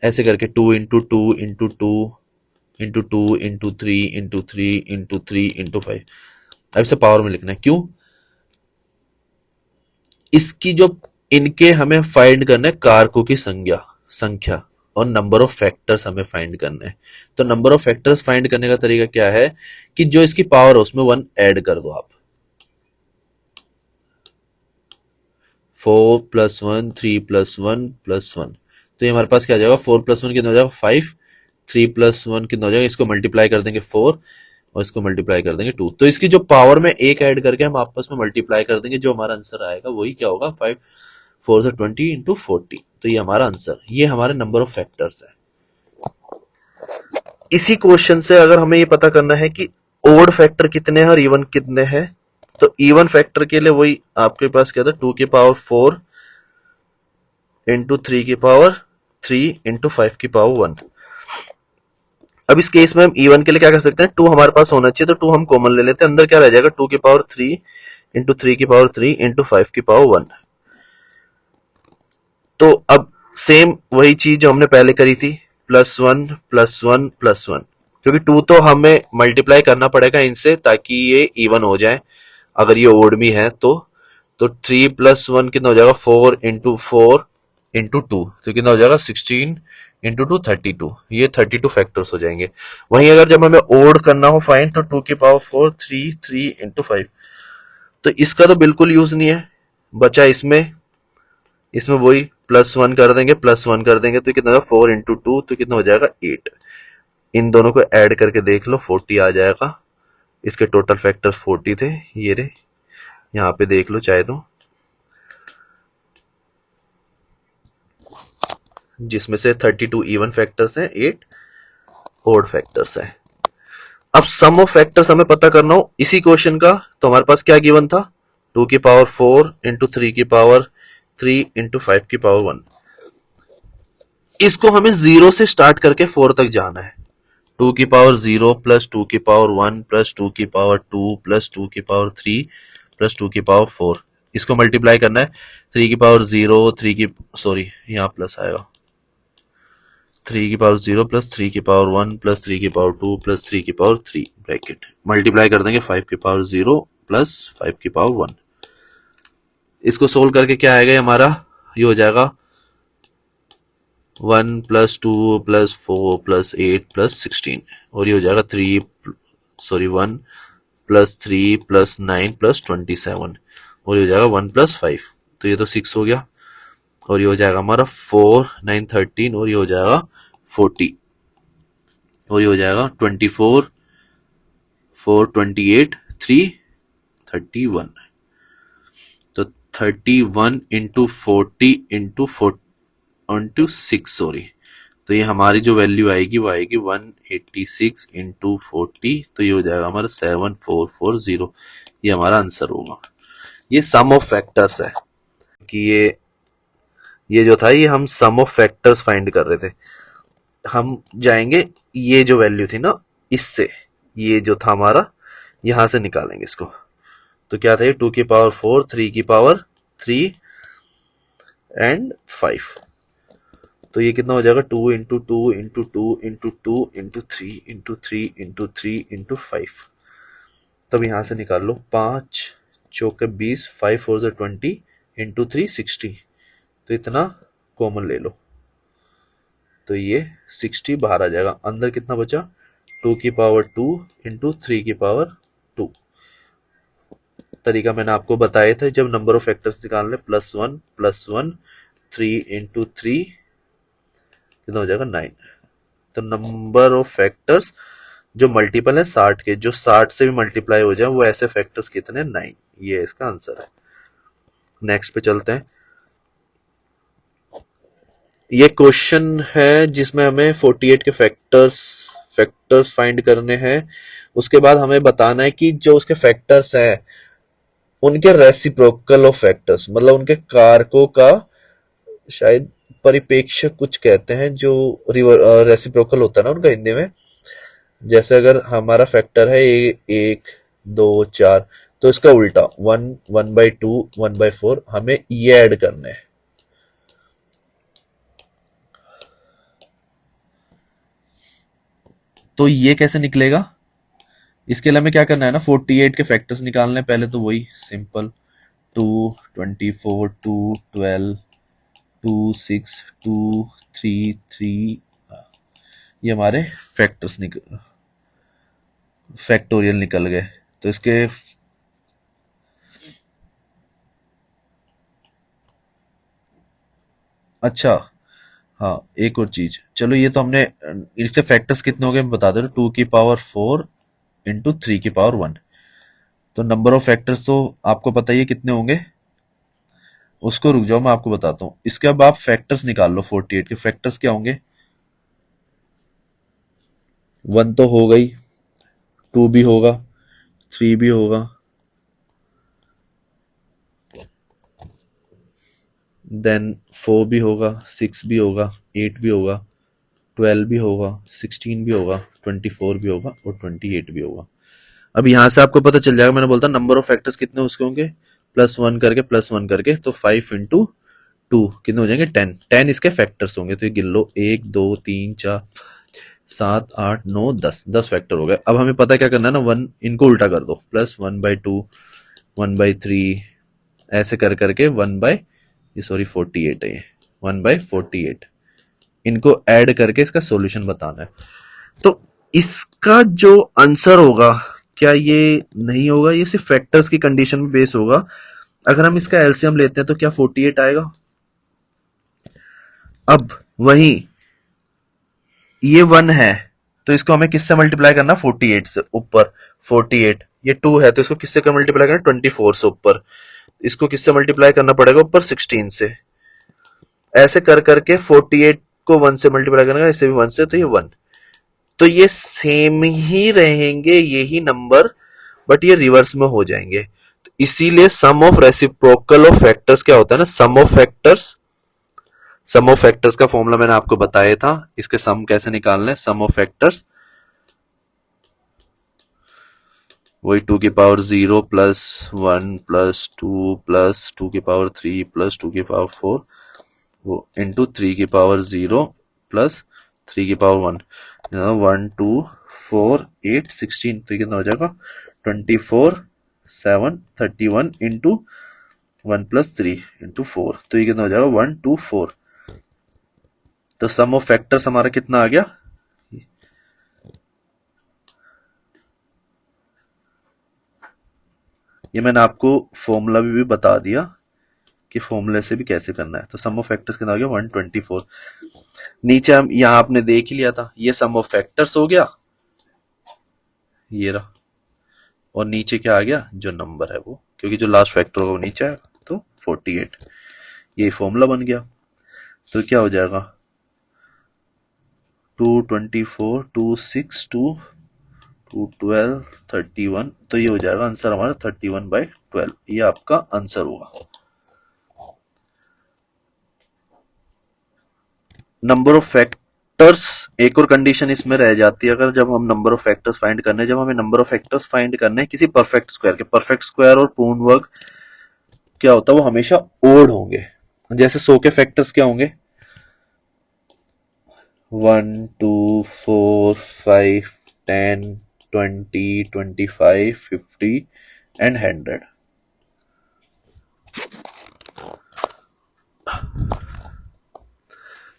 ऐसे करके 2 into 2 into 2 into 2 into 3 into 3 into 3 into 5। अब इसे पावर में लिखना है। क्यों, इसकी जो इनके हमें फाइंड करना है कारकों की संख्या और नंबर ऑफ फैक्टर्स हमें फाइंड करना है। तो नंबर ऑफ फैक्टर्स फाइंड करने का तरीका क्या है कि जो इसकी पावर है उसमें 1 ऐड कर दो आप। 4 + 1, 3 + 1 + 1, तो ये हमारे पास क्या आ जाएगा, 4 + 1 कितना हो जाएगा 5, 3 + 1 कितना हो जाएगा, इसको मल्टीप्लाई कर देंगे 4 और इसको मल्टीप्लाई कर देंगे 2। तो इसकी जो पावर में एक ऐड करके हम आपस में मल्टीप्लाई कर देंगे, जो हमारा आंसर आएगा वही क्या होगा 5 4 से 20 इंटू 40। तो ये हमारा आंसर, ये हमारे नंबर ऑफ फैक्टर्स है। इसी क्वेश्चन से अगर हमें ये पता करना है कि ओड फैक्टर कितने हैं और इवन कितने हैं, तो इवन फैक्टर के लिए वही आपके पास क्या था, 2 की पावर 4 इंटू 3 की पावर 3 इंटू 5 की पावर 1। अब इस केस में हम इवन के लिए क्या कर सकते हैं, 2 हमारे पास होना चाहिए, तो 2 हम कॉमन ले लेते हैं। अंदर क्या रह जाएगा, 2 की पावर 3 इंटू 3 की पावर 3 इंटू 5 की पावर 1। तो अब सेम वही चीज जो हमने पहले करी थी, +1 +1 +1, क्योंकि 2 तो हमें मल्टीप्लाई करना पड़ेगा इनसे ताकि ये इवन हो जाए अगर ये ओड भी है तो 3 + 1 कितना हो जाएगा, 4 इंटू 4 इंटू 2, तो कितना हो जाएगा 16 इंटू 2 32। ये 32 फैक्टर्स हो जाएंगे। वहीं अगर जब हमें ओड करना हो फाइंड, तो 2 की पावर 4 3 इंटू 5, तो इसका तो बिल्कुल यूज नहीं है बचा। इसमें वही +1 कर देंगे, +1 कर देंगे, तो कितना होगा 4 इंटू 2, तो कितना हो जाएगा 8। इन दोनों को ऐड करके देख लो 40 आ जाएगा। इसके टोटल फैक्टर्स 40 थे, ये रे यहाँ पे देख लो चाहे तो, जिसमें से 32 इवन फैक्टर्स हैं, 8 ओड फैक्टर्स हैं। अब सम ऑफ फैक्टर्स हमें पता करना हो इसी क्वेश्चन का, तो हमारे पास क्या गिवन था, 2 की पावर 4 इंटू 3 की पावर 3 इंटू 5 की पावर 1। इसको हमें 0 से स्टार्ट करके 4 तक जाना है। 2 की पावर 0 प्लस 2 की पावर 1 प्लस 2 की पावर 2 प्लस 2 की पावर 3 प्लस 2 की पावर 4। इसको मल्टीप्लाई करना है। 3 की पावर 0, 3 की सॉरी यहाँ प्लस आएगा, 3 की पावर 0 प्लस 3 की पावर 1 प्लस 3 की पावर 2 प्लस 3 की पावर 3 ब्रैकेट मल्टीप्लाई कर देंगे 5 की पावर 0 प्लस 5 की पावर 1। इसको सोल्व करके क्या आएगा हमारा, ये हो जाएगा 1 प्लस 2 प्लस 4 प्लस 8 प्लस 16, और ये हो जाएगा 1 प्लस 3 प्लस 9 प्लस 27, और ये हो जाएगा 1 प्लस 5। तो ये तो 6 हो गया, और ये हो जाएगा हमारा 4 9 13, और ये हो जाएगा 40, और ये हो जाएगा 24 4 28 3 31। तो 31 इंटू 40 इंटू 6 सॉरी, तो ये हमारी जो वैल्यू आएगी वो आएगी 186 इंटू 40, तो ये हो जाएगा हमारा 7440। ये हमारा आंसर होगा। ये सम ऑफ फैक्टर्स है कि ये जो था ये हम सम ऑफ फैक्टर्स फाइंड कर रहे थे। हम जाएंगे ये जो वैल्यू थी ना, इससे ये जो था हमारा, यहां से निकालेंगे इसको। तो क्या था ये 2 की पावर 4, 3 की पावर 3 एंड 5। तो ये कितना हो जाएगा 2 into 2 into 2 into 2 into 3 into 3 into 3 into 5। तब यहां से निकाल लो, 5 चौके 20, 5 4 से 20 इंटू 3 60। तो इतना कॉमन ले लो, तो ये 60 बाहर आ जाएगा। अंदर कितना बचा, 2 की पावर 2 इंटू 3 की पावर 2। तरीका मैंने आपको बताया था जब नंबर ऑफ फैक्टर्स निकालने, प्लस वन 3 इंटू 3 कितना हो जाएगा 9। तो नंबर ऑफ फैक्टर्स जो मल्टीपल है 60 के, जो 60 से भी मल्टीप्लाई हो जाए, वो ऐसे फैक्टर्स कितने, 9। ये इसका आंसर है। नेक्स्ट पे चलते हैं। ये क्वेश्चन है जिसमें हमें 48 के फैक्टर्स फाइंड करने हैं। उसके बाद हमें बताना है कि जो उसके फैक्टर्स हैं उनके रेसिप्रोकल ऑफ फैक्टर्स, मतलब उनके कारकों का शायद परिपेक्ष्य कुछ कहते हैं, जो रेसिप्रोकल होता है ना उनका हिंदी में। जैसे अगर हमारा फैक्टर है 1 2 4, तो इसका उल्टा 1 1/2 1/4 हमें ये ऐड करने हैं। तो ये कैसे निकलेगा, इसके लिए हमें क्या करना है ना, 48 के फैक्टर्स निकालने हैं। पहले तो वही सिंपल 2 24 2 12 2 6 2 3 3, ये हमारे फैक्टोरियल निकल गए। तो इसके अच्छा, हाँ एक और चीज, चलो ये तो हमने इसके फैक्टर्स कितने हो गए बता दो। 2 की पावर 4 इंटू 3 की पावर 1। तो नंबर ऑफ फैक्टर्स तो आपको पता ही है कितने होंगे, उसको रुक जाओ मैं आपको बताता हूँ। इसके अब आप फैक्टर्स निकाल लो। 48 के फैक्टर्स क्या होंगे, 1 तो हो गई, 2 भी होगा, 3 भी होगा, देन 4 भी होगा, 6 भी होगा, 8 भी होगा, 12 भी होगा, 16 भी होगा, 24 भी होगा और 28 भी होगा। अब यहां से आपको पता चल जाएगा, मैंने बोलता नंबर ऑफ फैक्टर्स कितने उसके होंगे, +1 करके, तो 5 इंटू 2 कितने हो जाएंगे 10। 10 इसके फैक्टर्स होंगे। तो ये गिन लो, 1 2 3 4 7 8 9 10 फैक्टर हो गए। अब हमें पता क्या करना है ना, 1 इनको उल्टा कर दो, +1/2 1/3 ऐसे कर करके 48 है ये, 1/48 इनको ऐड करके इसका सॉल्यूशन बताना है। तो इसका जो आंसर होगा, क्या ये नहीं होगा, ये सिर्फ फैक्टर्स की कंडीशन में बेस होगा। अगर हम इसका एलसीएम लेते हैं तो क्या 48 आएगा। अब वही ये 1 है, तो इसको हमें किससे मल्टीप्लाई करना, 48 से ऊपर। 48 ये 2 है, तो इसको किससे कर मल्टीप्लाई करना, 24 से ऊपर। इसको किससे मल्टीप्लाई करना पड़ेगा, ऊपर 16 से। ऐसे कर करके 48 को 1 से मल्टीप्लाई करेंगे, इससे भी 1 से, तो ये 1। तो ये सेम ही रहेंगे यही नंबर, बट ये रिवर्स में हो जाएंगे। तो इसीलिए सम ऑफ रेसिप्रोकल ऑफ फैक्टर्स क्या होता है ना, सम ऑफ फैक्टर्स का फॉर्मूला मैंने आपको बताया था, इसके सम कैसे निकालने, सम ऑफ फैक्टर्स वही 2 की पावर 0 प्लस 1 प्लस 2 प्लस 2 की पावर 3 प्लस 2 की पावर 4 वो इंटू 3 की पावर 0 प्लस 3 की पावर 1, 1 2 4 8 16, तो ये कितना हो जाएगा 24 7 31 इंटू 1 + 3 इंटू 4, तो ये कितना हो जाएगा 124। तो सम ऑफ फैक्टर्स हमारा कितना आ गया, ये मैंने आपको फॉर्मूला भी बता दिया कि फॉर्मूले से भी कैसे करना है। तो सम ऑफ फैक्टर्स कितना आ गया 124। नीचे हम यहां आपने देख ही लिया था, ये सम ऑफ फैक्टर्स हो गया, ये रहा, और नीचे क्या आ गया जो नंबर है वो, क्योंकि जो लास्ट फैक्टर होगा वो नीचे आएगा, तो 48, ये फॉर्मूला बन गया। तो क्या हो जाएगा 224 26 212 31, तो ये हो जाएगा आंसर हमारा 31/12, ये आपका आंसर होगा। नंबर ऑफ फैक्टर्स, एक और कंडीशन इसमें रह जाती है, अगर जब हम नंबर ऑफ फैक्टर्स फाइंड करने, जब हमें नंबर ऑफ फैक्टर्स फाइंड करने हैं किसी परफेक्ट स्क्वायर के, परफेक्ट स्क्वायर और पूर्ण वर्ग क्या होता है वो हमेशा ओड होंगे। जैसे 100 के फैक्टर्स क्या होंगे 1 2 4 5 10 20 25 50 एंड 100।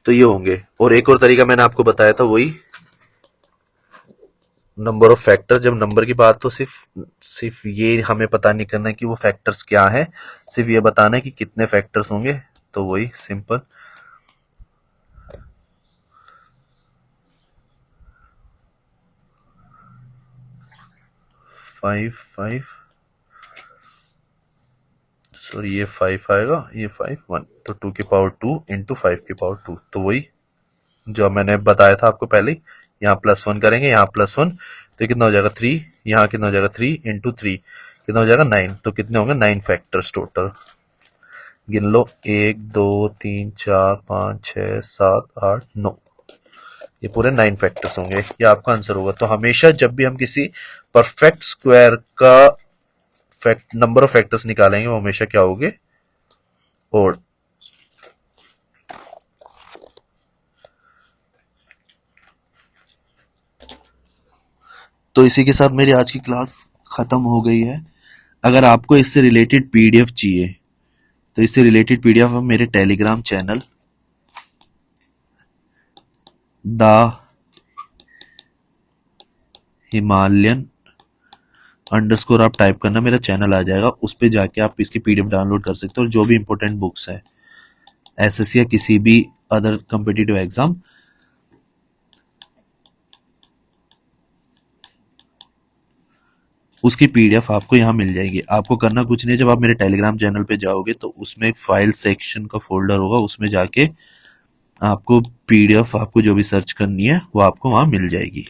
तो ये होंगे। और एक और तरीका मैंने आपको बताया था, वही नंबर ऑफ फैक्टर्स, जब नंबर की बात तो सिर्फ ये हमें पता नहीं करना है कि वो फैक्टर्स क्या है, सिर्फ ये बताना है कि कितने फैक्टर्स होंगे। तो वही सिंपल 5 5, सॉरी ये 5 आएगा, ये 5 1, तो 2 की पावर 2 इंटू 5 की पावर 2, तो वही जो मैंने बताया था आपको पहले, यहाँ +1 करेंगे, यहाँ +1, तो ये कितना हो जाएगा 3, यहाँ कितना हो जाएगा 3 इंटू 3 कितना हो जाएगा 9, तो कितने होंगे 9 फैक्टर्स टोटल। गिन लो 1 2 3 4 5 6 7 8 9, ये पूरे 9 फैक्टर्स होंगे, ये आपका आंसर होगा। तो हमेशा जब भी हम किसी परफेक्ट स्क्वायर का नंबर ऑफ फैक्टर्स निकालेंगे वो हमेशा क्या होंगे ओड। तो इसी के साथ मेरी आज की क्लास खत्म हो गई है। अगर आपको इससे रिलेटेड पीडीएफ चाहिए तो इससे रिलेटेड पीडीएफ हम मेरे टेलीग्राम चैनल द हिमालयन _ आप टाइप करना, मेरा चैनल आ जाएगा, उस पर जाके आप इसकी पीडीएफ डाउनलोड कर सकते हो। और जो भी इंपॉर्टेंट बुक्स है एसएससी या किसी भी अदर कॉम्पिटिटिव एग्जाम, उसकी पीडीएफ आपको यहाँ मिल जाएगी। आपको करना कुछ नहीं, जब आप मेरे टेलीग्राम चैनल पे जाओगे तो उसमें एक फाइल सेक्शन का फोल्डर होगा, उसमें जाके आपको पीडीएफ आपको जो भी सर्च करनी है वो आपको वहाँ मिल जाएगी।